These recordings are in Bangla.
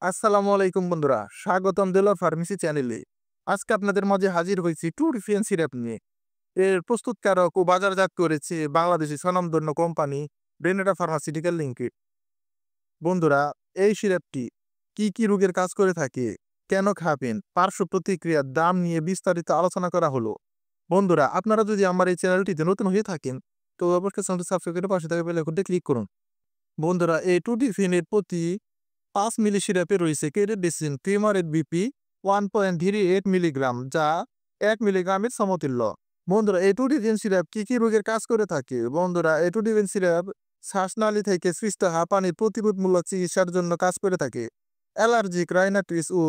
আসসালামু আলাইকুম বন্ধুরা, স্বাগতম দেলোয়ার ফার্মেসি চ্যানেলে। আজকে আপনাদের মাঝে হাজির হয়েছি টুরিফিয়ান সিরাপ নিয়ে। এর প্রস্তুতকারক ও বাজারজাত করেছে বাংলাদেশি স্বনামধন্য কোম্পানি ব্রেনেডা ফার্মাসিউটিক্যাল লিমিটেড। বন্ধুরা, এই সিরাপটি কি কি রোগের কাজ করে থাকে, কেন খাবেন, পার্শ্ব প্রতিক্রিয়ার দাম নিয়ে বিস্তারিত আলোচনা করা হলো। বন্ধুরা, আপনারা যদি আমার এই চ্যানেলটিতে নতুন হয়ে থাকেন তো অবশ্যই চ্যানেলটি সাবস্ক্রাইব করে পাশে থাকা বেল আইকনটি ক্লিক করুন। বন্ধুরা, এই টুটিফিনের প্রতি 5 মিলি সিরাপে রয়েছে কেরেডিসিন ক্রিমারেট বিপি 1.38 মিলিগ্রাম, যা 1 মিলিগ্রামের সমতুল্য। বন্ধুরা, এই টুটিফিন সিরাপ কি কি রোগের কাজ করে থাকে? বন্ধুরা, এই টুটিফিন সিরাপ শ্বাসনালী থেকে সৃষ্ট হাঁপানির প্রতিরোধমূলক চিকিৎসার জন্য কাজ করে থাকে। অ্যালার্জিক রাইনাইটিস ও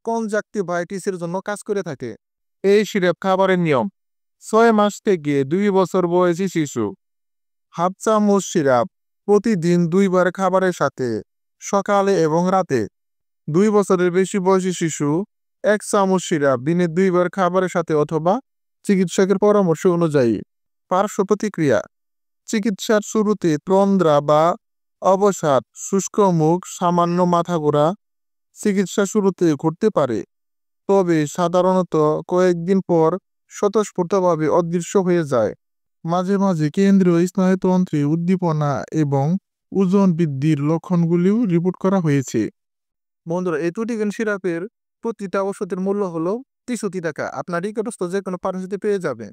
কনজাংটিভাইটিসের জন্য কাজ করে থাকে। এই সিরাপ খাবারের নিয়ম: 6 মাস থেকে 2 বছর বয়সী শিশু হাফ চামচ সিরাপ প্রতিদিন 2 বার খাবারের সাথে, সকালে এবং রাতে। 2 বছরের বেশি বয়সী শিশু 1 চামচ সিরাপ দিনে 2 বার খাবারের সাথে অথবা চিকিৎসকের পরামর্শ অনুযায়ী। পার্শ্ব প্রতিক্রিয়া: চিকিৎসার শুরুতে তন্দ্রা বা অবসাদ, শুষ্ক মুখ, সামান্য মাথা ঘোরা চিকিৎসা শুরুতে ঘটতে পারে, তবে সাধারণত কয়েকদিন পর স্বতঃস্ফূর্তভাবে অদৃশ্য হয়ে যায়। মাঝে মাঝে কেন্দ্রীয় স্নায়ুতন্ত্রে উদ্দীপনা এবং ওজন বৃদ্ধির লক্ষণগুলিও রিপোর্ট করা হয়েছে। বন্ধুরা, এই টুটিফিন সিরাপের প্রতিটা ওষুধের মূল্য হলো 63 টাকা। আপনার নিকটস্থ যে কোনো ফার্মেসিতে পেয়ে যাবেন।